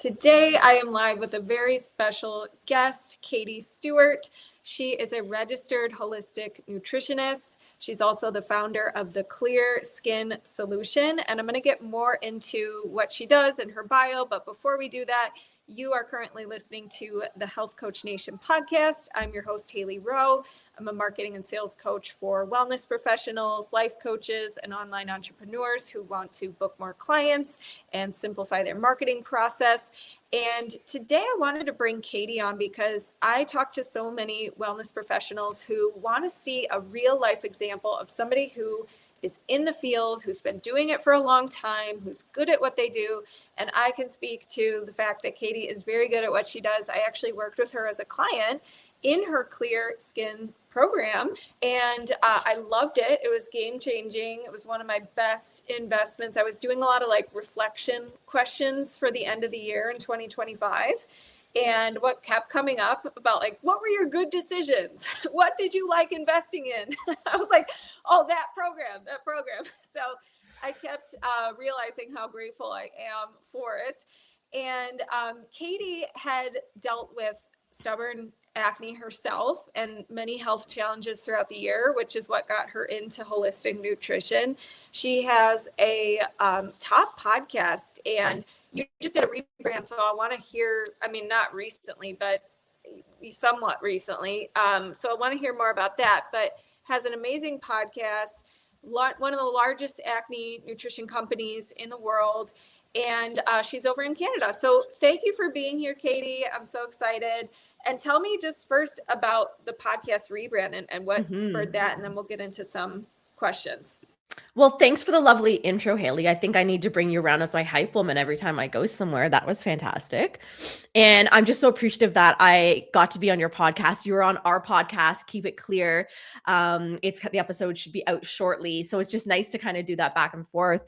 Today, I am live with a very special guest, Katie Stewart. She is a registered holistic nutritionist. She's also the founder of the Clear Skin Solution, and I'm going to get more into what she does in her bio. But before we do that, you are currently listening to the Health Coach Nation podcast. I'm your host, Hailey Rowe. I'm a marketing and sales coach for wellness professionals, life coaches, and online entrepreneurs who want to book more clients and simplify their marketing process. And today I wanted to bring Katie on because I talk to so many wellness professionals who want to see a real life example of somebody who is in the field, who's been doing it for a long time, who's good at what they do. And I can speak to the fact that Katie is very good at what she does. I actually worked with her as a client in her Clear Skin program, and I loved it. It was game changing. It was one of my best investments. I was doing a lot of reflection questions for the end of the year in 2025. And what kept coming up about what were your good decisions? What did you like investing in? I was like, oh, that program. So I kept realizing how grateful I am for it. And Katie had dealt with stubborn acne herself and many health challenges throughout the year, which is what got her into holistic nutrition. She has a top podcast, and you just did a rebrand, so I want to hear, not recently, but somewhat recently. So I want to hear more about that, but has an amazing podcast, one of the largest acne nutrition companies in the world. And she's over in Canada. So thank you for being here, Katie. I'm so excited. And tell me just first about the podcast rebrand and what spurred that, and then we'll get into some questions. Well, thanks for the lovely intro, Hailey. I think I need to bring you around as my hype woman every time I go somewhere. That was fantastic. And I'm just so appreciative that I got to be on your podcast. You were on our podcast, Keep It Clear. The episode should be out shortly. So it's just nice to kind of do that back and forth.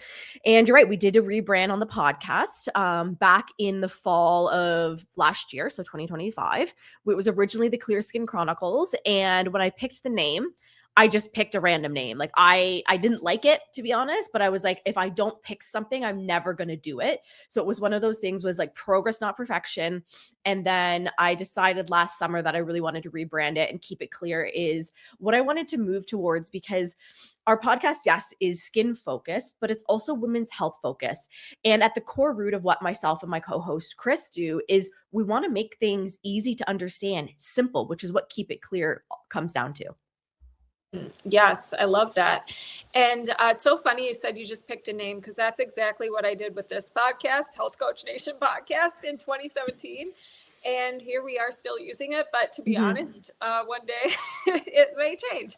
And you're right, we did a rebrand on the podcast back in the fall of last year, so 2025. It was originally the Clear Skin Chronicles. And when I picked the name, I just picked a random name. I didn't like it, to be honest, but I was like, if I don't pick something, I'm never going to do it. So it was one of those things, was progress, not perfection. And then I decided last summer that I really wanted to rebrand it, and Keep It Clear is what I wanted to move towards, because our podcast, yes, is skin focused, but it's also women's health focused. And at the core root of what myself and my co-host Chris do is we want to make things easy to understand, simple, which is what Keep It Clear comes down to. Yes, I love that. And it's so funny you said you just picked a name, because that's exactly what I did with this podcast, Health Coach Nation podcast, in 2017. And here we are still using it. But to be honest, one day it may change.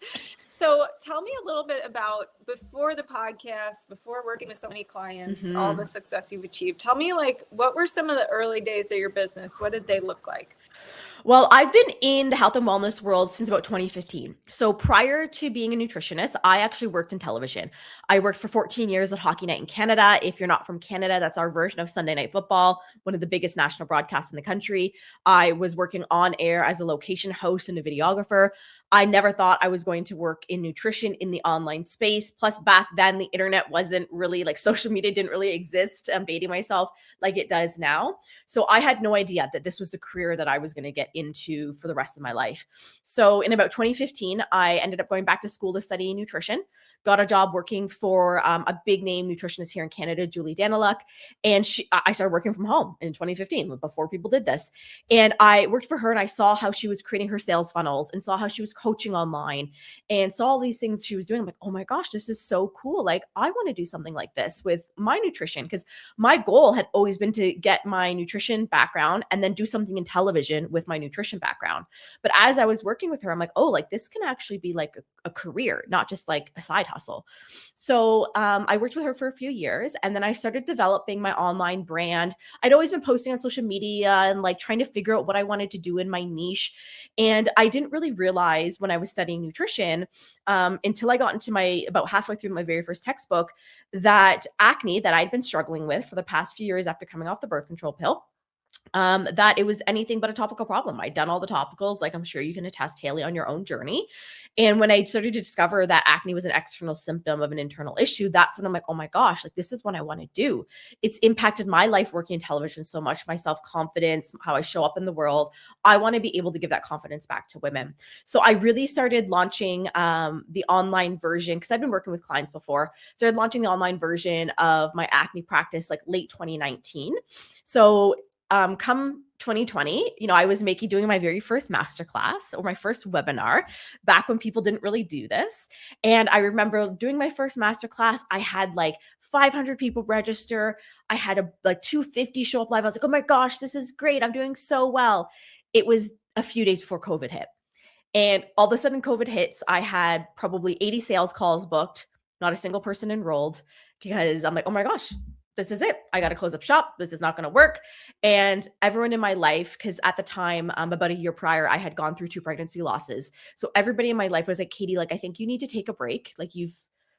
So tell me a little bit about, before the podcast, before working with so many clients, all the success you've achieved. Tell me, what were some of the early days of your business? What did they look like? Well, I've been in the health and wellness world since about 2015. So prior to being a nutritionist, I actually worked in television. I worked for 14 years at Hockey Night in Canada. If you're not from Canada, that's our version of Sunday Night Football, one of the biggest national broadcasts in the country. I was working on air as a location host and a videographer. I never thought I was going to work in nutrition in the online space. Plus, back then, the internet wasn't really, social media didn't really exist. I'm dating myself, like it does now. So I had no idea that this was the career that I was going to get into for the rest of my life. So in about 2015, I ended up going back to school to study nutrition. Got a job working for a big name nutritionist here in Canada, Julie Daniluk. And I started working from home in 2015, before people did this. And I worked for her, and I saw how she was creating her sales funnels, and saw how she was coaching online, and saw all these things she was doing. I'm like, oh my gosh, this is so cool. I want to do something like this with my nutrition, because my goal had always been to get my nutrition background and then do something in television with my nutrition background. But as I was working with her, I'm like, oh, this can actually be a career, not just a side hustle. So I worked with her for a few years, and then I started developing my online brand. I'd always been posting on social media and trying to figure out what I wanted to do in my niche. And I didn't really realize when I was studying nutrition until I got into about halfway through my very first textbook, that acne that I'd been struggling with for the past few years after coming off the birth control pill that it was anything but a topical problem. I'd done all the topicals, like I'm sure you can attest, Hailey, on your own journey. And when I started to discover that acne was an external symptom of an internal issue, that's when I'm like, oh my gosh, like this is what I want to do. It's impacted my life working in television so much, my self-confidence, how I show up in the world. I want to be able to give that confidence back to women. So I really started launching the online version, because I've been working with clients before. Started launching the online version of my acne practice like late 2019. So come 2020, I was doing my very first masterclass or my first webinar back when people didn't really do this. And I remember doing my first masterclass, I had like 500 people register. I had like 250 show up live. I was like, oh my gosh, this is great. I'm doing so well. It was a few days before COVID hit. And all of a sudden COVID hits. I had probably 80 sales calls booked, not a single person enrolled, because I'm like, oh my gosh, this is it. I got to close up shop. This is not going to work. And everyone in my life, because at the time, about a year prior, I had gone through 2 pregnancy losses. So everybody in my life was like, Katie, like, I think you need to take a break. Like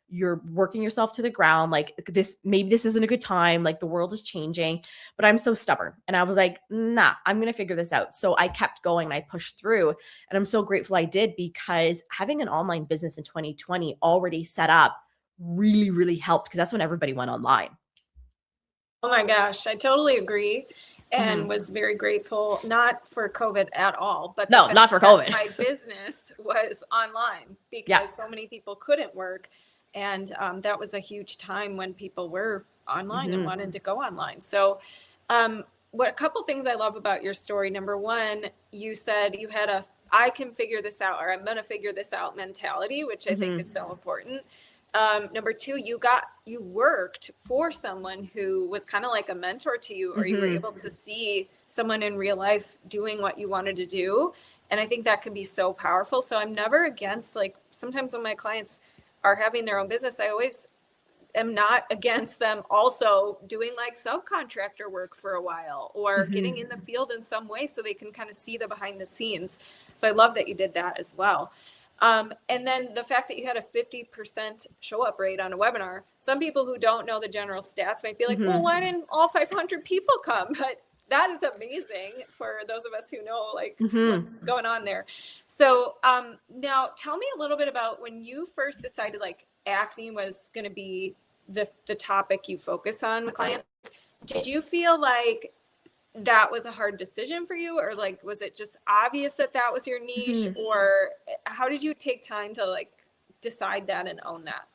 you're working yourself to the ground. Like maybe this isn't a good time. Like the world is changing, but I'm so stubborn. And I was like, nah, I'm going to figure this out. So I kept going and I pushed through, and I'm so grateful I did, because having an online business in 2020 already set up really, really helped, because that's when everybody went online. Oh my gosh, I totally agree, and was very grateful, not for COVID at all, but no, not for COVID. My business was online because so many people couldn't work. And that was a huge time when people were online and wanted to go online. So a couple things I love about your story. Number one, you said you had I can figure this out, or I'm going to figure this out mentality, which I think is so important. Number two, you worked for someone who was kind of like a mentor to you, or you were able to see someone in real life doing what you wanted to do. And I think that can be so powerful. So I'm never against, like, sometimes when my clients are having their own business, I always am not against them also doing like subcontractor work for a while, or getting in the field in some way so they can kind of see the behind the scenes. So I love that you did that as well. And then the fact that you had a 50% show up rate on a webinar, some people who don't know the general stats might be like, well, why didn't all 500 people come? But that is amazing for those of us who know like what's going on there. So now tell me a little bit about when you first decided like acne was going to be the topic you focus on with clients. Did you feel like that was a hard decision for you, or like was it just obvious that was your niche, or how did you take time to like decide that and own that?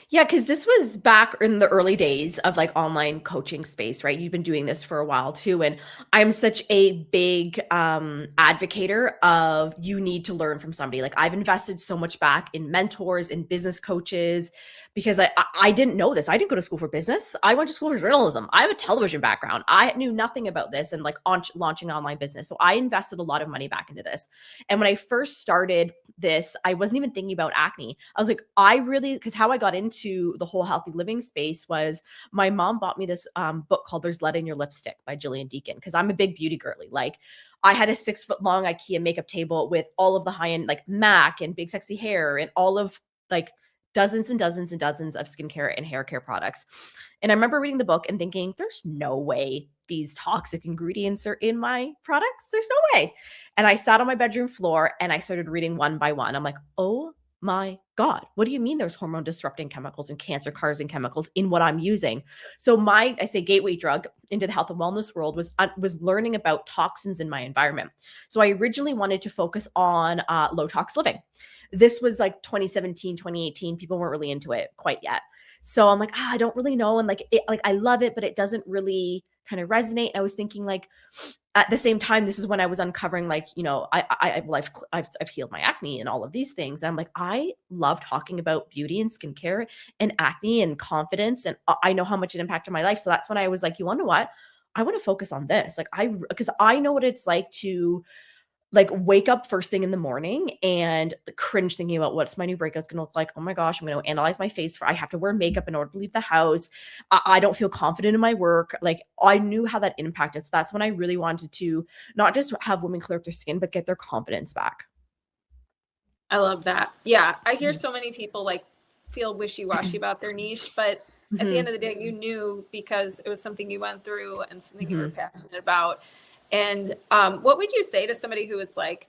Yeah, because this was back in the early days of like online coaching space, right? You've been doing this for a while too. And I'm such a big advocator of you need to learn from somebody. Like I've invested so much back in mentors and business coaches, because I didn't know this. I didn't go to school for business. I went to school for journalism. I have a television background. I knew nothing about this and like launching an online business. So I invested a lot of money back into this. And when I first started this, I wasn't even thinking about acne. I was like, because how I got into the whole healthy living space was my mom bought me this book called There's Lead in Your Lipstick by Jillian Deacon, because I'm a big beauty girly. Like I had a 6-foot-long IKEA makeup table with all of the high-end like MAC and Big Sexy Hair and all of like dozens and dozens and dozens of skincare and hair care products. And I remember reading the book and thinking, there's no way these toxic ingredients are in my products. There's no way. And I sat on my bedroom floor and I started reading one by one. I'm like, oh my God, what do you mean there's hormone disrupting chemicals and cancer causing chemicals in what I'm using? So I say gateway drug into the health and wellness world was learning about toxins in my environment. So I originally wanted to focus on low tox living. This was like 2017, 2018. People weren't really into it quite yet. So I'm like, I don't really know. And like I love it, but it doesn't really kind of resonate. And I was thinking like, at the same time, this is when I was uncovering like, I've healed my acne and all of these things. And I'm like, I love talking about beauty and skincare and acne and confidence. And I know how much it impacted my life. So that's when I was like, you want to know what? I want to focus on this. Like because I know what it's like to like wake up first thing in the morning and cringe thinking about what's my new breakout's going to look like. Oh my gosh, I'm going to analyze my face I have to wear makeup in order to leave the house. I don't feel confident in my work. Like I knew how that impacted. So that's when I really wanted to not just have women clear up their skin, but get their confidence back. I love that. Yeah. I hear so many people like feel wishy-washy about their niche, but at the end of the day, you knew because it was something you went through and something you were passionate about. And what would you say to somebody who is like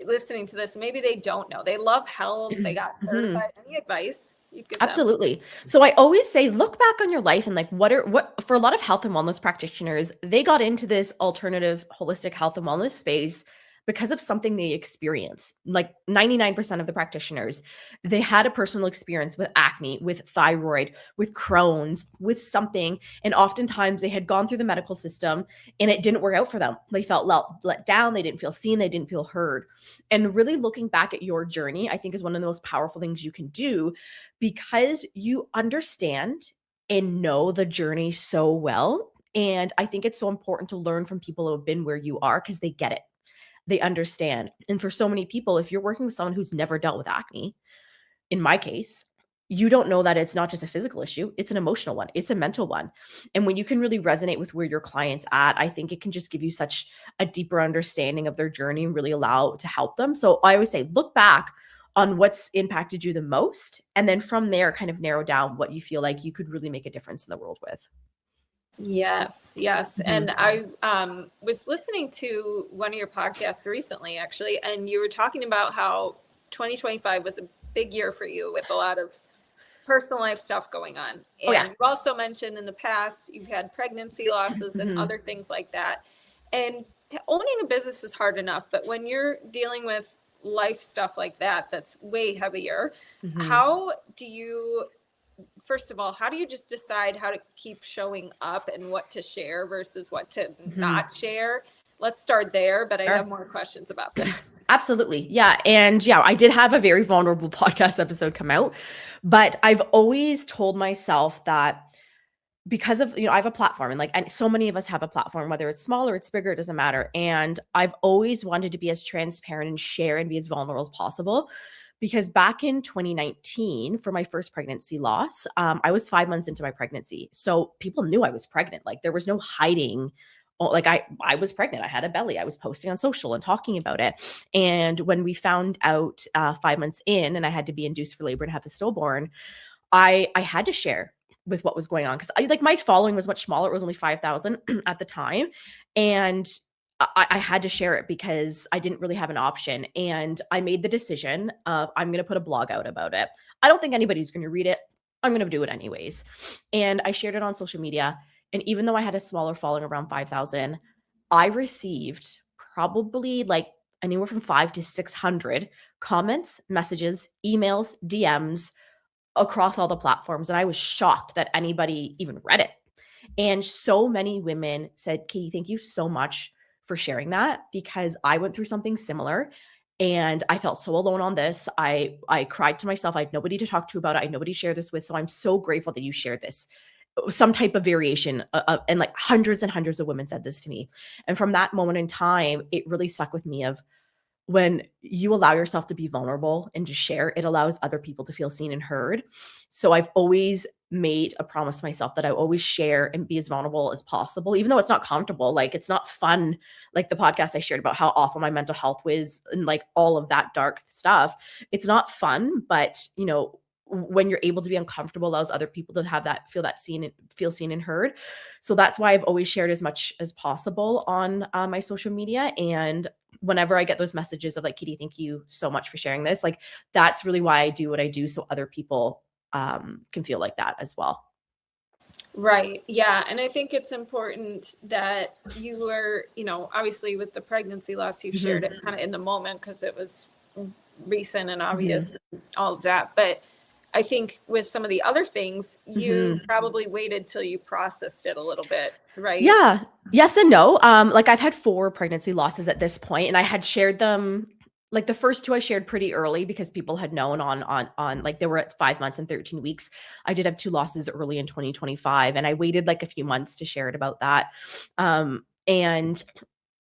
listening to this? Maybe they don't know. They love health. They got Mhm. certified. Any advice you'd give them? Absolutely. So I always say look back on your life and like what for a lot of health and wellness practitioners, they got into this alternative holistic health and wellness space because of something they experienced. Like 99% of the practitioners, they had a personal experience with acne, with thyroid, with Crohn's, with something, and oftentimes they had gone through the medical system and it didn't work out for them. They felt let down, they didn't feel seen, they didn't feel heard. And really looking back at your journey, I think is one of the most powerful things you can do because you understand and know the journey so well. And I think it's so important to learn from people who have been where you are because they get it. They understand. And for so many people, if you're working with someone who's never dealt with acne, in my case, you don't know that it's not just a physical issue, it's an emotional one, it's a mental one. And when you can really resonate with where your client's at, I think it can just give you such a deeper understanding of their journey and really allow to help them. So I always say, look back on what's impacted you the most. And then from there, kind of narrow down what you feel like you could really make a difference in the world with. Yes, yes. And Mhm. I was listening to one of your podcasts recently, actually, and you were talking about how 2025 was a big year for you with a lot of personal life stuff going on. Oh, yeah. And you've also mentioned in the past you've had pregnancy losses and Mhm. other things like that. And owning a business is hard enough, but when you're dealing with life stuff like that, that's way heavier. Mhm. How do you, first of all, how do you just decide how to keep showing up and what to share versus what to Mhm. not share? Let's start there, but I have Sure. more questions about this. Absolutely. Yeah. And yeah, I did have a very vulnerable podcast episode come out, but I've always told myself that because of, I have a platform and so many of us have a platform, whether it's small or it's bigger, it doesn't matter. And I've always wanted to be as transparent and share and be as vulnerable as possible. Because back in 2019, for my first pregnancy loss, I was 5 months into my pregnancy. So people knew I was pregnant. Like there was no hiding. Like I was pregnant. I had a belly. I was posting on social and talking about it. And when we found out 5 months in, and I had to be induced for labor and have a stillborn, I had to share with what was going on because I like my following was much smaller. It was only 5,000 at the time. And I had to share it because I didn't really have an option. And I made the decision of I'm going to put a blog out about it. I don't think anybody's going to read it. I'm going to do it anyways. And I shared it on social media. And even though I had a smaller following around 5,000, I received probably like anywhere from 5 to 600 comments, messages, emails, DMs across all the platforms. And I was shocked that anybody even read it. And so many women said, Katie, thank you so much for sharing that because I went through something similar and I felt so alone on this. I cried to myself. I had nobody to talk to about it. I had nobody to share this with. So I'm so grateful that you shared this. Some type of variation and like hundreds and hundreds of women said this to me. And from that moment in time, it really stuck with me of when you allow yourself to be vulnerable and just share, it allows other people to feel seen and heard. So I've always made a promise to myself that I always share and be as vulnerable as possible, even though it's not comfortable. Like it's not fun. Like the podcast I shared about how awful my mental health was and like all of that dark stuff. It's not fun, but when you're able to be uncomfortable allows other people to have that feel seen and heard. So that's why I've always shared as much as possible on my social media. And whenever I get those messages of like, Kitty, thank you so much for sharing this, like that's really why I do what I do, so other people can feel like that as well. Right. Yeah. And I think it's important that you were, obviously with the pregnancy loss, you shared Mhm. it kind of in the moment because it was recent and Mhm. obvious and all of that. But I think with some of the other things, you Mhm. probably waited till you processed it a little bit, right? Yeah. Yes and no. Like I've had 4 pregnancy losses at this point, and I had shared them. Like the first 2 I shared pretty early because people had known on like they were at 5 months and 13 weeks. I did have 2 losses early in 2025, and I waited like a few months to share it about that. And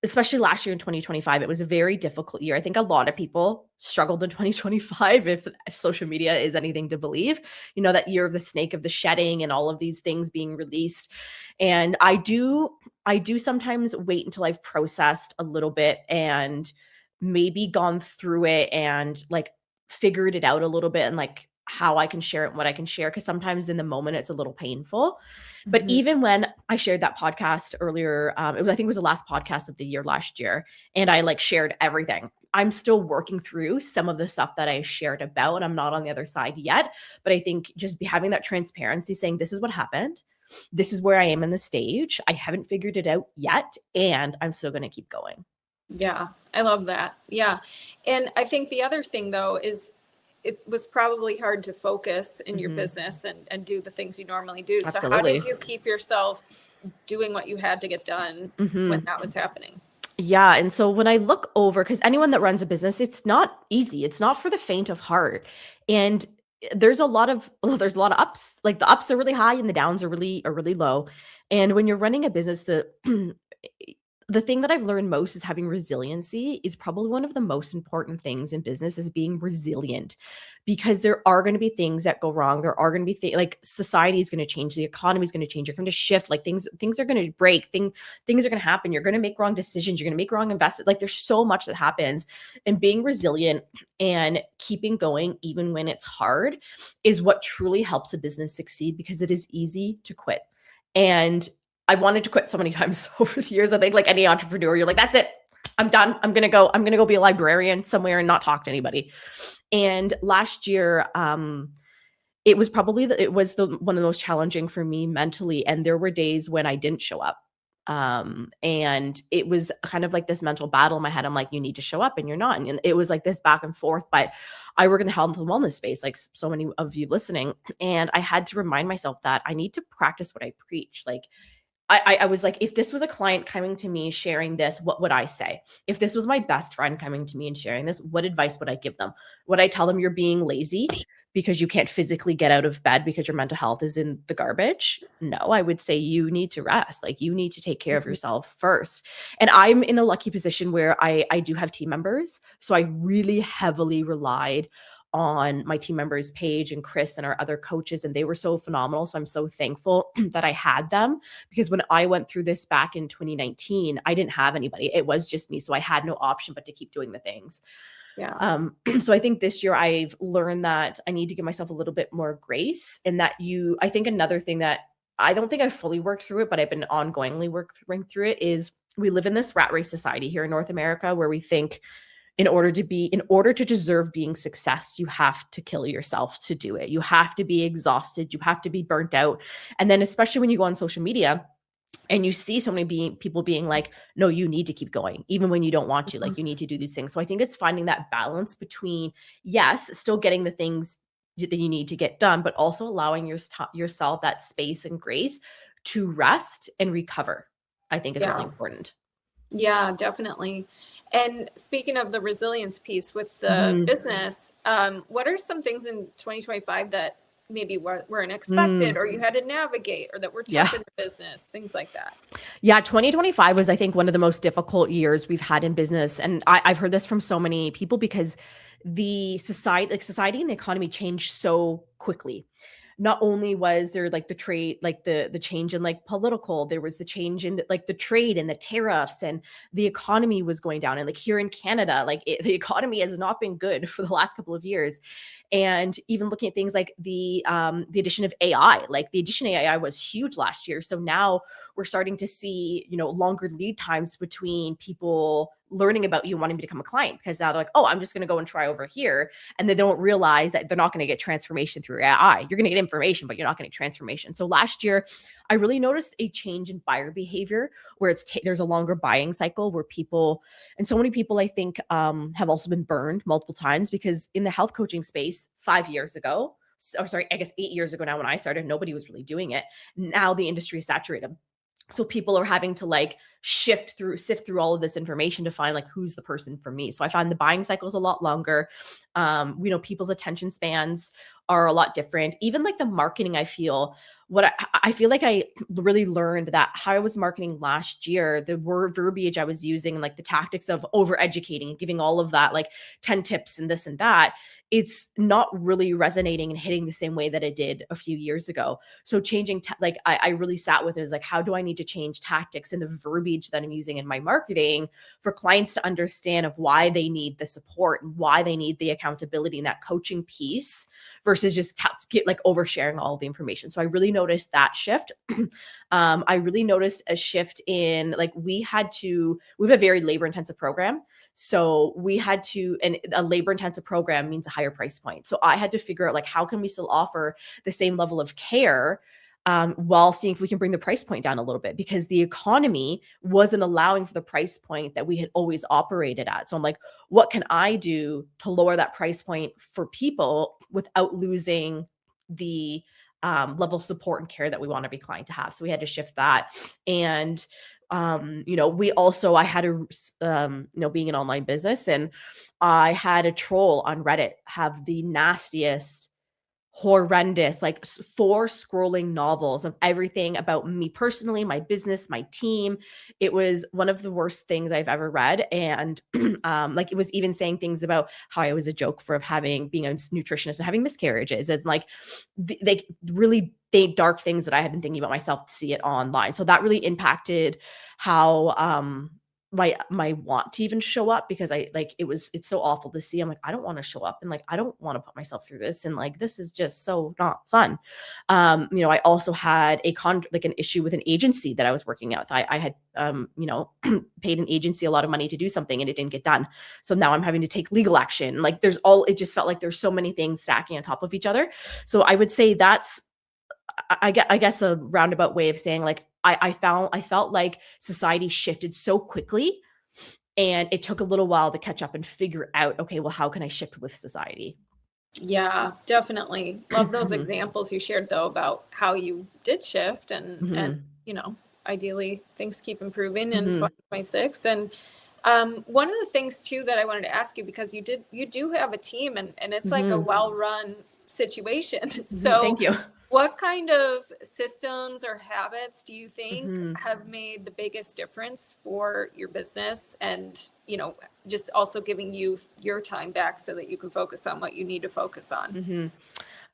especially last year in 2025, it was a very difficult year. I think a lot of people struggled in 2025 if social media is anything to believe. That year of the snake of the shedding and all of these things being released. And I do sometimes wait until I've processed a little bit and maybe gone through it and like figured it out a little bit and like how I can share it and what I can share, because sometimes in the moment it's a little painful. But Mhm. even when I shared that podcast earlier, I think it was the last podcast of the year last year, and I like shared everything. I'm still working through some of the stuff that I shared about. I'm not on the other side yet, but I think just having that transparency, saying this is what happened, this is where I am in the stage. I haven't figured it out yet, and I'm still going to keep going. Yeah, I love that. Yeah. And I think the other thing though is it was probably hard to focus in your business and do the things you normally do. So how Absolutely. did you keep yourself doing what you had to get done when that was happening? Yeah. And so when I look over, because anyone that runs a business, it's not easy. It's not for the faint of heart. And there's a lot of ups. Like the ups are really high and the downs are really low. And when you're running a business, the thing that I've learned most is having resiliency is probably one of the most important things in business, is being resilient, because there are going to be things that go wrong. There are going to be like society is going to change, the economy is going to change, you're going to shift, like things are going to break, things are going to happen. You're going to make wrong decisions. You're going to make wrong investment. Like there's so much that happens, and being resilient and keeping going even when it's hard is what truly helps a business succeed, because it is easy to quit. And I've wanted to quit so many times over the years. I think like any entrepreneur, you're like, that's it. I'm done. I'm going to go be a librarian somewhere and not talk to anybody. And last year, it was probably one of the most challenging for me mentally. And there were days when I didn't show up. And it was kind of like this mental battle in my head. I'm like, you need to show up and you're not. And it was like this back and forth, but I work in the health and wellness space, like so many of you listening. And I had to remind myself that I need to practice what I preach. Like, I was like, if this was a client coming to me sharing this, what would I say? If this was my best friend coming to me and sharing this, what advice would I give them? Would I tell them you're being lazy because you can't physically get out of bed because your mental health is in the garbage? No, I would say you need to rest. Like you need to take care of yourself first. And I'm in a lucky position where I do have team members. So I really heavily relied on my team members, Paige and Chris and our other coaches, and they were so phenomenal. So I'm so thankful that I had them, because when I went through this back in 2019, I didn't have anybody. It was just me. So I had no option but to keep doing the things. Yeah. So I think this year I've learned that I need to give myself a little bit more grace, and that I think another thing that I don't think I've fully worked through it, but I've been ongoingly working through it, is we live in this rat race society here in North America where we think in order to deserve being success, you have to kill yourself to do it. You have to be exhausted. You have to be burnt out. And then especially when you go on social media and you see so many people being like, no, you need to keep going, even when you don't want to, like you need to do these things. So I think it's finding that balance between, yes, still getting the things that you need to get done, but also allowing yourself that space and grace to rest and recover, I think is really important. Yeah, definitely. And speaking of the resilience piece with the Mhm. business, what are some things in 2025 that maybe were unexpected, Mm. or you had to navigate, or that were Yeah. tough in the business, things like that? Yeah, 2025 was, I think, one of the most difficult years we've had in business. And I've heard this from so many people, because society and the economy changed so quickly. Not only was there like the trade, like the change in like political, there was the change in like the trade and the tariffs, and the economy was going down. And like here in Canada, the economy has not been good for the last couple of years. And even looking at things like the addition of AI, like the addition of AI was huge last year. So now we're starting to see, longer lead times between people learning about you and wanting to become a client, because now they're like, oh, I'm just going to go and try over here. And they don't realize that they're not going to get transformation through AI. You're going to get information, but you're not going to get transformation. So last year, I really noticed a change in buyer behavior where there's a longer buying cycle, where people, and so many people I think have also been burned multiple times, because in the health coaching space 5 years ago, I guess 8 years ago now, when I started, nobody was really doing it. Now the industry is saturated. So people are having to like sift through all of this information to find like who's the person for me. So I find the buying cycle is a lot longer. People's attention spans are a lot different. Even like the marketing, I feel like I really learned that how I was marketing last year, the word verbiage I was using, and like the tactics of over educating and giving all of that, like 10 tips and this and that, it's not really resonating and hitting the same way that it did a few years ago. So changing, I really sat with it, is like, how do I need to change tactics and the verbiage verbiage that I'm using in my marketing for clients to understand of why they need the support and why they need the accountability and that coaching piece versus just get like oversharing all the information. So I really noticed that shift. I really noticed a shift in like we have a very labor intensive program. So we had to, and a labor intensive program means a higher price point. So I had to figure out like, how can we still offer the same level of care while seeing if we can bring the price point down a little bit, because the economy wasn't allowing for the price point that we had always operated at. So I'm like, what can I do to lower that price point for people without losing the level of support and care that we want every client to have? So we had to shift that. And I had being an online business, and I had a troll on Reddit have the nastiest, horrendous, like 4 scrolling novels of everything about me personally, my business, my team. It was one of the worst things I've ever read. And like it was even saying things about how I was a joke for being a nutritionist and having miscarriages. It's like they really dark things that I had been thinking about myself to see it online. So that really impacted how my want to even show up, because it's so awful to see. I'm like, I don't want to show up, and like I don't want to put myself through this, and like this is just so not fun. I also had an issue with an agency that I was working out. I had paid an agency a lot of money to do something and it didn't get done. So now I'm having to take legal action. Like it just felt like there's so many things stacking on top of each other. So I would say that's I guess a roundabout way of saying like I felt like society shifted so quickly, and it took a little while to catch up and figure out, okay, well, how can I shift with society? Yeah, definitely. Love those examples you shared though about how you did shift and ideally things keep improving in 2026. And one of the things too that I wanted to ask you, because you do have a team and it's like a well-run situation. So thank you. what kind of systems or habits do you think have made the biggest difference for your business, and just also giving you your time back so that you can focus on what you need to focus on?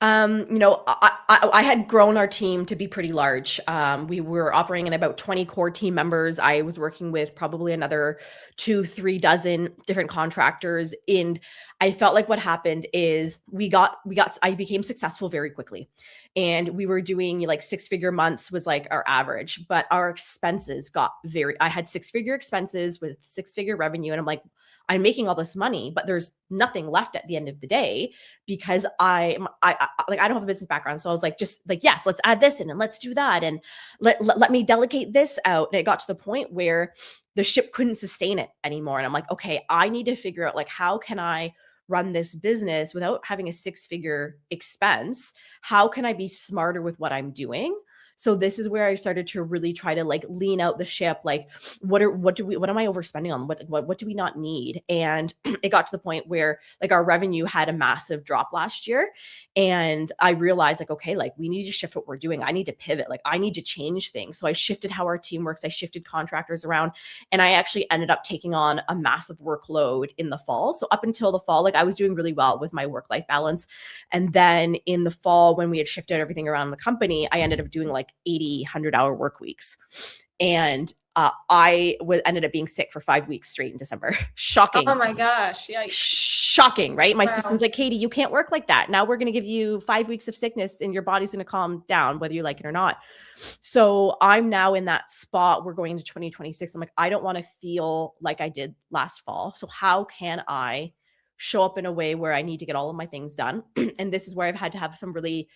I had grown our team to be pretty large. We were operating in about 20 core team members. I was working with probably another 2-3 dozen different contractors. And I felt like what happened is I became successful very quickly. And we were doing like 6-figure months was like our average, but our expenses I had 6-figure expenses with 6-figure revenue. And I'm like, I'm making all this money, but there's nothing left at the end of the day, because I don't have a business background. So I was like, just like, yes, let's add this in and let's do that. And let me delegate this out. And it got to the point where the ship couldn't sustain it anymore. And I'm like, okay, I need to figure out like, how can I run this business without having a 6-figure expense? How can I be smarter with what I'm doing? So this is where I started to really try to like lean out the ship. Like, what am I overspending on? What do we not need? And it got to the point where like our revenue had a massive drop last year. And I realized like, okay, like we need to shift what we're doing. I need to pivot. Like I need to change things. So I shifted how our team works. I shifted contractors around, and I actually ended up taking on a massive workload in the fall. So up until the fall, like I was doing really well with my work-life balance. And then in the fall, when we had shifted everything around the company, I ended up doing like 80, 100-hour work weeks. And I ended up being sick for 5 weeks straight in December. Shocking. Oh my gosh. Yeah. Shocking, right? My system's like, Katie, you can't work like that. Now we're going to give you 5 weeks of sickness and your body's going to calm down, whether you like it or not. So I'm now in that spot. We're going into 2026. I'm like, I don't want to feel like I did last fall. So how can I show up in a way where I need to get all of my things done? And this is where I've had to have some really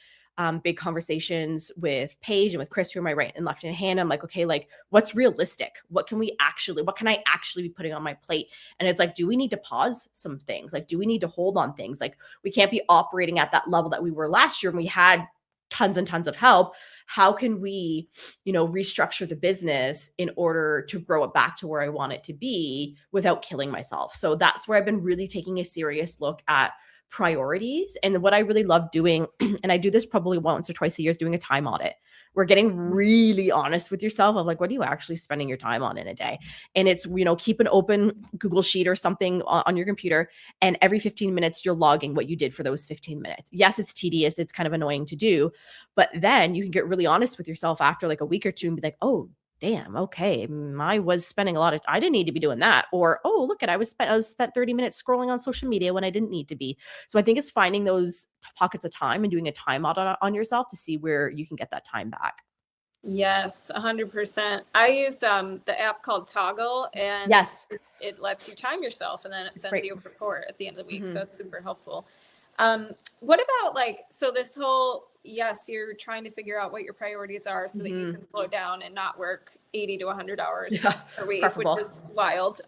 big conversations with Paige and with Chris, who are my right and left hand. I'm like, okay, like what's realistic? What can I actually be putting on my plate? And it's like, do we need to pause some things? Like, do we need to hold on things? Like we can't be operating at that level that we were last year when we had tons and tons of help. How can we, restructure the business in order to grow it back to where I want it to be without killing myself? So that's where I've been really taking a serious look at priorities. And what I really love doing, and I do this probably once or twice a year, is doing a time audit. We're getting really honest with yourself of like, what are you actually spending your time on in a day? And it's, keep an open Google sheet or something on your computer. And every 15 minutes, you're logging what you did for those 15 minutes. Yes, it's tedious. It's kind of annoying to do. But then you can get really honest with yourself after like a week or two and be like, oh, damn, okay, I was spending a lot of, I didn't need to be doing that. Or, oh, look at, I was spent 30 minutes scrolling on social media when I didn't need to be. So I think it's finding those pockets of time and doing a time audit on yourself to see where you can get that time back. Yes, 100%. I use the app called Toggle, and Yes, it lets you time yourself, and then it it's sends great. you a report at the end of the week. So Mhm. it's super helpful. What about like, so this whole, yes, you're trying to figure out what your priorities are so that you Mhm. can slow down and not work 80 to 100 hours Yeah, per week, which preferable. is wild.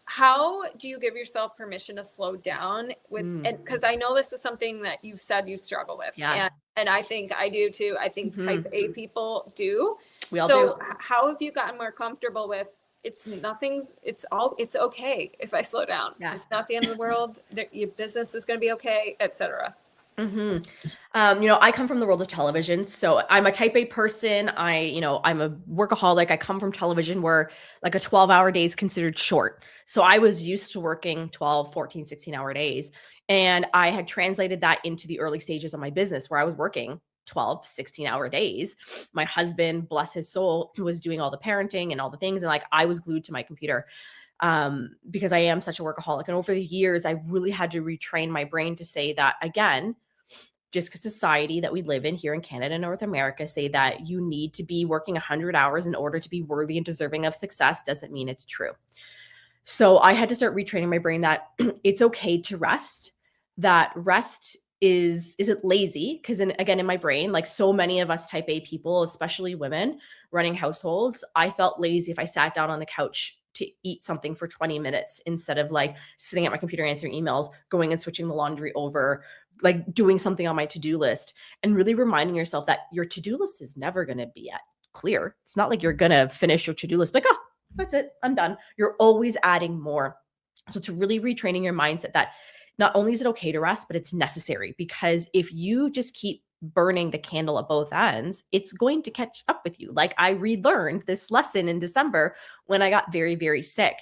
How do you give yourself permission to slow down with, Mm. and because I know this is something that you've said you struggle with, Yeah. and I think I do too. I think type Mhm. A people do. We all do. So how have you gotten more comfortable with, it's okay if I slow down. Yeah. It's not the end of the world. Your business is going to be okay, etc. Mhm. I come from the world of television, so I'm a type A person. I'm a workaholic. I come from television where like a 12-hour day is considered short. So I was used to working 12, 14, 16-hour days. And I had translated that into the early stages of my business where I was working 12, 16-hour days. My husband, bless his soul, was doing all the parenting and all the things. And like I was glued to my computer because I am such a workaholic. And over the years, I really had to retrain my brain to say that again, just because society that we live in here in Canada and North America say that you need to be working 100 hours in order to be worthy and deserving of success doesn't mean it's true. So I had to start retraining my brain that it's okay to rest, that rest isn't lazy because again in my brain like so many of us type A people, especially women running households, I felt lazy if I sat down on the couch to eat something for 20 minutes instead of like sitting at my computer answering emails, going and switching the laundry over, like doing something on my to-do list, and really reminding yourself that your to-do list is never going to be at clear. It's not like you're going to finish your to-do list like, oh, that's it, I'm done. You're always adding more. So it's really retraining your mindset that not only is it okay to rest, but it's necessary, because if you just keep burning the candle at both ends, it's going to catch up with you. Like I relearned this lesson in December when I got very, very sick.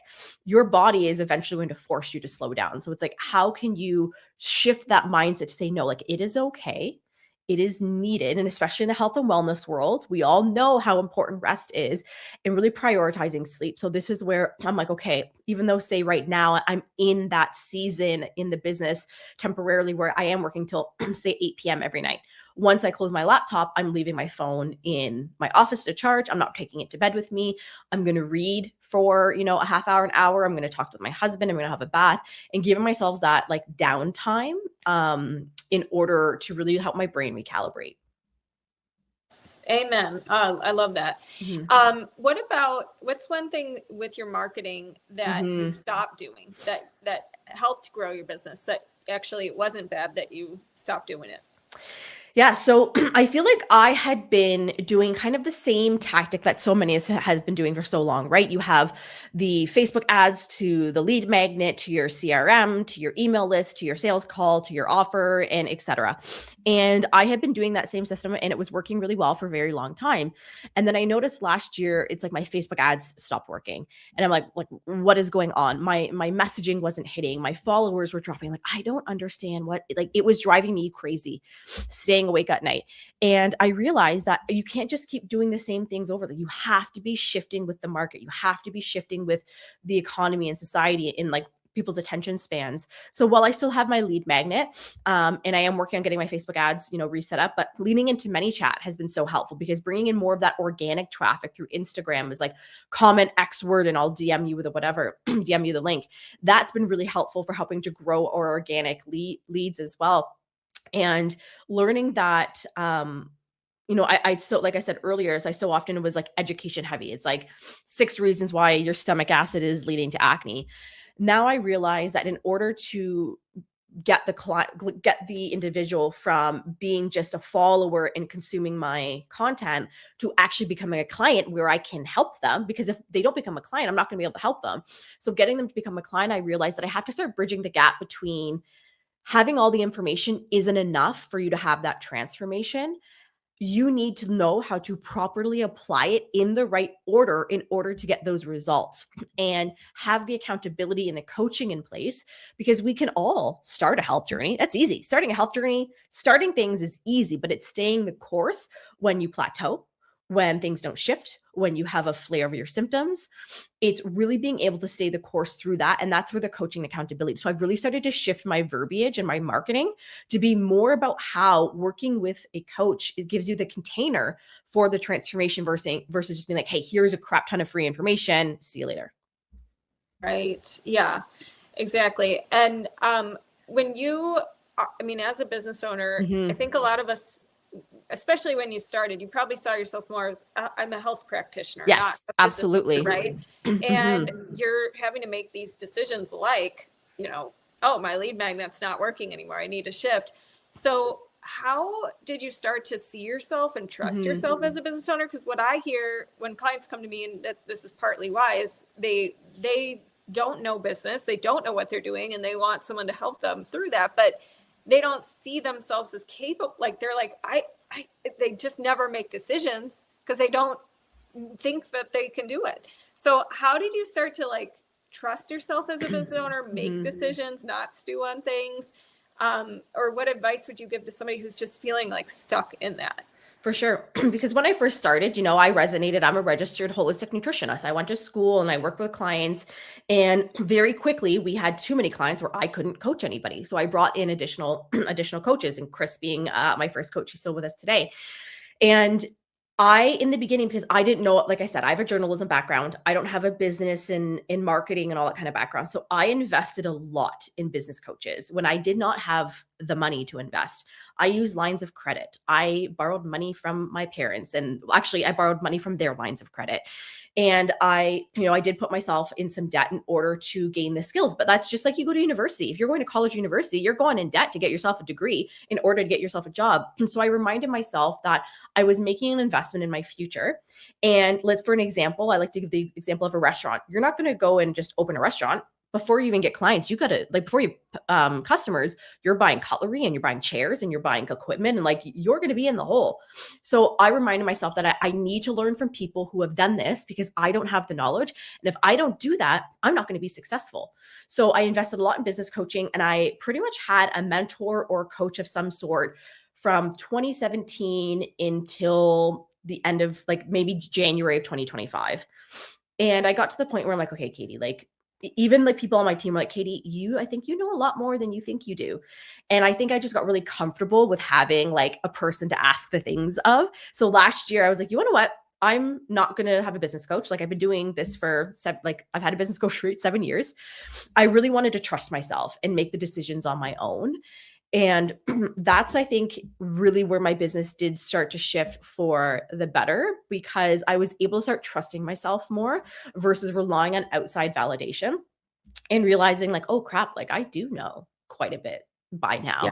Your body is eventually going to force you to slow down. So it's like, how can you shift that mindset to say, no, like it is okay. It is needed. And especially in the health and wellness world, we all know how important rest is and really prioritizing sleep. So this is where I'm like, okay, even though say right now I'm in that season in the business temporarily where I am working till say 8 p.m. every night. Once I close my laptop, I'm leaving my phone in my office to charge. I'm not taking it to bed with me. I'm going to read for, a half hour, an hour. I'm going to talk with my husband. I'm going to have a bath and giving myself that like downtime in order to really help my brain recalibrate. Amen. I love that. Mhm. What's one thing with your marketing that you Mhm. stopped doing that helped grow your business, that actually it wasn't bad that you stopped doing it? Yeah, so I feel like I had been doing kind of the same tactic that so many has been doing for so long, right? You have the Facebook ads to the lead magnet to your CRM to your email list to your sales call to your offer and etc. And I had been doing that same system and it was working really well for a very long time. And then I noticed last year it's like my Facebook ads stopped working. And I'm like what is going on? My messaging wasn't hitting. My followers were dropping. Like I don't understand what, like it was driving me crazy staying awake at night. And I realized that you can't just keep doing the same things over. You have to be shifting with the market. You have to be shifting with the economy and society in like people's attention spans. So while I still have my lead magnet, and I am working on getting my Facebook ads, reset up, but leaning into ManyChat has been so helpful because bringing in more of that organic traffic through Instagram is like comment X word and I'll DM you with a whatever, DM you the link. That's been really helpful for helping to grow our organic leads as well. And learning that I so like I said earlier, as I so often was like education heavy. It's like 6 reasons why your stomach acid is leading to acne. Now I realize that in order to get the client, get the individual from being just a follower and consuming my content to actually becoming a client where I can help them, because if they don't become a client, I'm not going to be able to help them. So getting them to become a client, I realized that I have to start bridging the gap between having all the information isn't enough for you to have that transformation. You need to know how to properly apply it in the right order in order to get those results and have the accountability and the coaching in place, because we can all start a health journey. That's easy. Starting a health journey, starting things is easy, but it's staying the course when you plateau when things don't shift, when you have a flare of your symptoms. It's really being able to stay the course through that. And that's where the coaching and accountability. So I've really started to shift my verbiage and my marketing to be more about how working with a coach, it gives you the container for the transformation versus just being like, hey, here's a crap ton of free information. See you later. Right. Yeah, exactly. And when you, I mean, as a business owner, I think a lot of us, especially when you started, you probably saw yourself more as I'm a health practitioner, not Yes, a business absolutely. owner, right? And you're having to make these decisions like, oh, my lead magnet's not working anymore. I need to shift. So how did you start to see yourself and trust yourself as a business owner? Because what I hear when clients come to me, and that this is partly why, is they don't know business, they don't know what they're doing, and they want someone to help them through that, but they don't see themselves as capable. Like they're like, they just never make decisions because they don't think that they can do it. So how did you start to like trust yourself as a business owner, make decisions, not stew on things? Or what advice would you give to somebody who's just feeling like stuck in that? For sure. Because when I first started, I resonated. I'm a registered holistic nutritionist. I went to school and I worked with clients. And very quickly, we had too many clients where I couldn't coach anybody. So I brought in additional coaches, and Chris being my first coach, he's still with us today. And in the beginning, because I didn't know, like I said, I have a journalism background. I don't have a business in marketing and all that kind of background. So I invested a lot in business coaches when I did not have the money to invest. I used lines of credit. I borrowed money from my parents, and actually I borrowed money from their lines of credit. And I did put myself in some debt in order to gain the skills. But that's just like you go to university. If you're going to college, university, you're going in debt to get yourself a degree in order to get yourself a job. And so I reminded myself that I was making an investment in my future. And for an example, I like to give the example of a restaurant. You're not going to go and just open a restaurant. Before you even get clients, you got to, like, before you customers, you're buying cutlery and you're buying chairs and you're buying equipment, and like you're going to be in the hole. So I reminded myself that I need to learn from people who have done this because I don't have the knowledge. And if I don't do that, I'm not going to be successful. So I invested a lot in business coaching, and I pretty much had a mentor or coach of some sort from 2017 until the end of like maybe January of 2025. And I got to the point where I'm like, okay, Katie, like, even like people on my team were like, Katie, I think you know a lot more than you think you do. And I think I just got really comfortable with having like a person to ask the things of. So last year I was like, you know what? I'm not going to have a business coach. Like I've been doing this for I've had a business coach for 7 years. I really wanted to trust myself and make the decisions on my own. And that's, I think, really where my business did start to shift for the better, because I was able to start trusting myself more versus relying on outside validation and realizing like, oh crap, like I do know quite a bit by now. Yeah.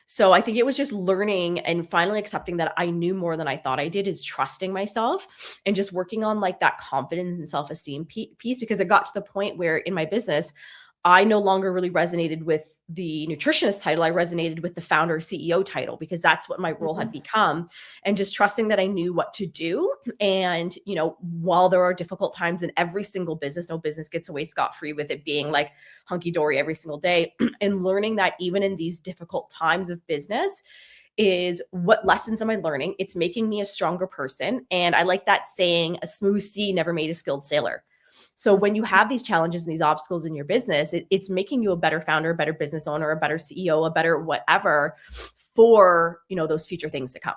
So I think it was just learning and finally accepting that I knew more than I thought I did, is trusting myself and just working on like that confidence and self-esteem piece, because it got to the point where in my business, I no longer really resonated with the nutritionist title. I resonated with the founder CEO title, because that's what my role had become, and just trusting that I knew what to do. And, while there are difficult times in every single business, no business gets away scot-free with it being like hunky dory every single day. And learning that even in these difficult times of business is what lessons am I learning? It's making me a stronger person. And I like that saying, a smooth sea never made a skilled sailor. So when you have these challenges and these obstacles in your business, it's making you a better founder, a better business owner, a better CEO, a better whatever for, those future things to come.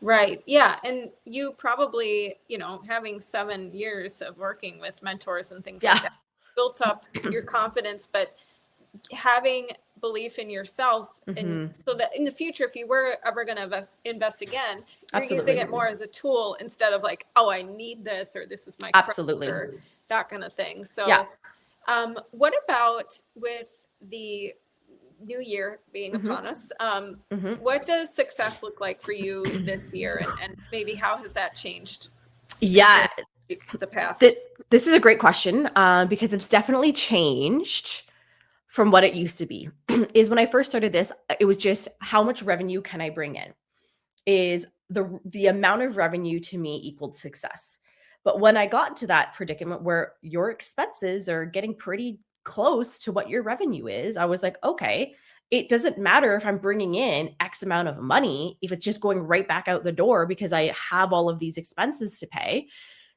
Right. Yeah. And you probably, having 7 years of working with mentors and things like that, built up your confidence, but having belief in yourself. And so that in the future, if you were ever going to invest again, you're using it more as a tool instead of like, oh, I need this, or this is my absolutely or that kind of thing. So what about with the new year being upon us? What does success look like for you this year? And maybe how has that changed? Yeah. The past. This is a great question because it's definitely changed from what it used to be. Is when I first started this, it was just how much revenue can I bring in? Is the amount of revenue to me equaled success. But when I got into that predicament where your expenses are getting pretty close to what your revenue is, I was like, okay, it doesn't matter if I'm bringing in X amount of money, if it's just going right back out the door because I have all of these expenses to pay.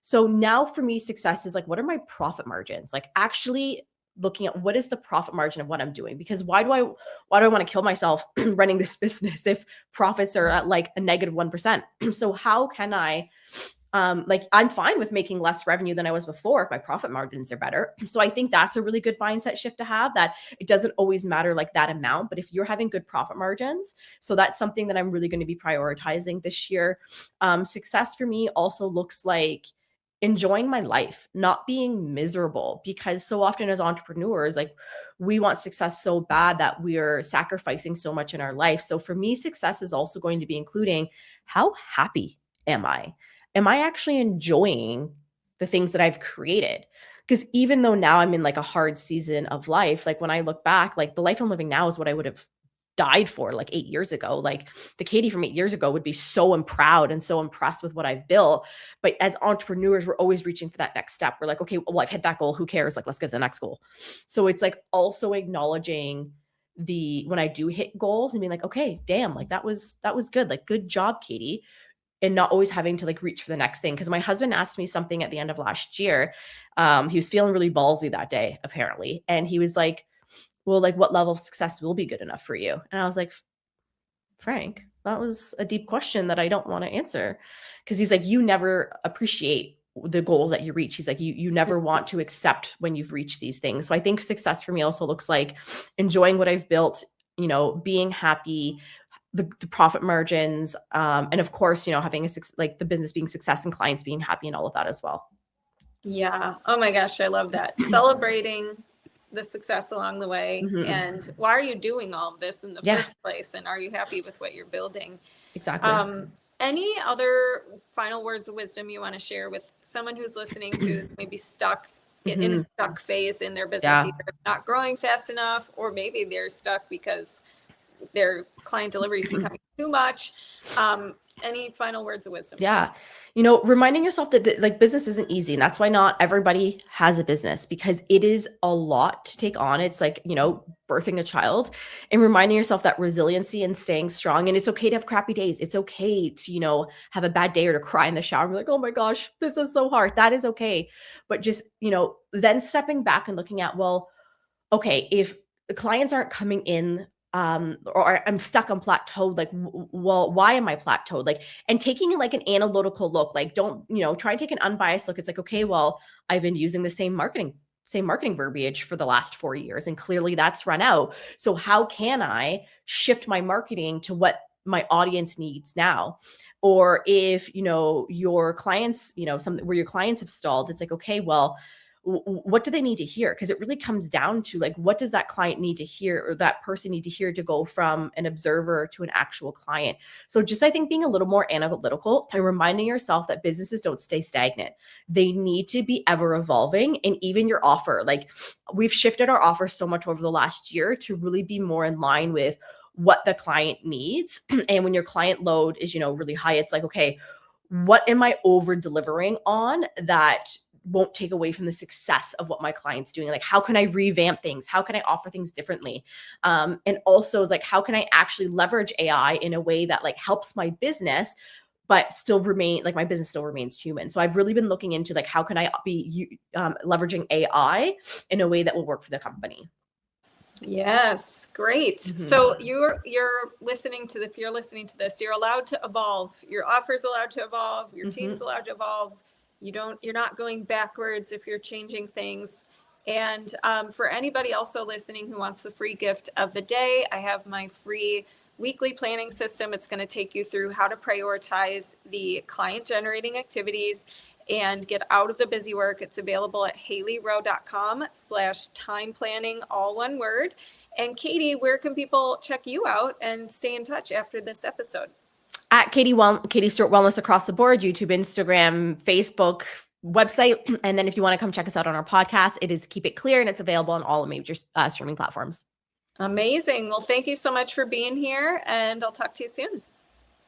So now for me, success is like, what are my profit margins? Like actually looking at what is the profit margin of what I'm doing? Because why do I want to kill myself running this business if profits are at like a negative 1%? So how can I like I'm fine with making less revenue than I was before if my profit margins are better. So I think that's a really good mindset shift to have, that it doesn't always matter like that amount, but if you're having good profit margins, so that's something that I'm really going to be prioritizing this year. Success for me also looks like enjoying my life, not being miserable, because so often as entrepreneurs, like we want success so bad that we're sacrificing so much in our life. So for me, success is also going to be including how happy am I? Am I actually enjoying the things that I've created? Because even though now I'm in like a hard season of life, like when I look back, like the life I'm living now is what I would have died for like 8 years ago. Like the Katie from 8 years ago would be so proud and so impressed with what I've built. But as entrepreneurs, we're always reaching for that next step. We're like, okay, well, I've hit that goal. Who cares? Like, let's get to the next goal. So it's like also acknowledging when I do hit goals and being like, okay, damn, like that was good. Like, good job, Katie. And not always having to like reach for the next thing. Because my husband asked me something at the end of last year. He was feeling really ballsy that day, apparently. And he was like, well, like what level of success will be good enough for you? And I was like, Frank, that was a deep question that I don't want to answer. Because he's like, you never appreciate the goals that you reach. He's like, you never want to accept when you've reached these things. So I think success for me also looks like enjoying what I've built, being happy, the profit margins, and of course, having like the business being success and clients being happy and all of that as well. Yeah. Oh my gosh, I love that. Celebrating the success along the way. Mhm. And why are you doing all of this in the first place? And are you happy with what you're building? Exactly. Any other final words of wisdom you want to share with someone who's listening, who's maybe stuck in a stuck phase in their business, Yeah. either not growing fast enough, or maybe they're stuck because their client delivery is becoming too much? Any final words of wisdom? Yeah. Reminding yourself that like business isn't easy. And that's why not everybody has a business, because it is a lot to take on. It's like, birthing a child, and reminding yourself that resiliency and staying strong. And it's okay to have crappy days. It's okay to, have a bad day or to cry in the shower and be like, oh my gosh, this is so hard. That is okay. But just, then stepping back and looking at, well, okay, if the clients aren't coming in, or I'm stuck on plateaued, like, well, why am I plateaued? Like, and taking like an analytical look, like, don't, try and take an unbiased look. It's like, okay, well, I've been using the same marketing verbiage for the last 4 years, and clearly that's run out. So how can I shift my marketing to what my audience needs now? Or if, your clients, where your clients have stalled, it's like, okay, well, what do they need to hear? Because it really comes down to like, what does that client need to hear, or that person need to hear to go from an observer to an actual client? So just, I think, being a little more analytical and reminding yourself that businesses don't stay stagnant. They need to be ever evolving. And even your offer, like we've shifted our offer so much over the last year to really be more in line with what the client needs. And when your client load is, really high, it's like, okay, what am I over delivering on that won't take away from the success of what my client's doing? Like, how can I revamp things? How can I offer things differently? And also is like, how can I actually leverage AI in a way that like helps my business, but still remain like my business still remains human? So I've really been looking into like, how can I be leveraging AI in a way that will work for the company? Yes, great. So you're listening to if you're listening to this, you're allowed to evolve. Your offer's allowed to evolve. Your team's allowed to evolve. You're not going backwards if you're changing things. And for anybody also listening who wants the free gift of the day, I have my free weekly planning system. It's going to take you through how to prioritize the client generating activities and get out of the busy work. It's available at haileyrowe.com/time planning, all one word. And Katie, where can people check you out and stay in touch after this episode? At Katie Stewart Wellness across the board, YouTube, Instagram, Facebook, website. And then if you want to come check us out on our podcast, it is Keep It Clear, and it's available on all major streaming platforms. Amazing. Well, thank you so much for being here, and I'll talk to you soon.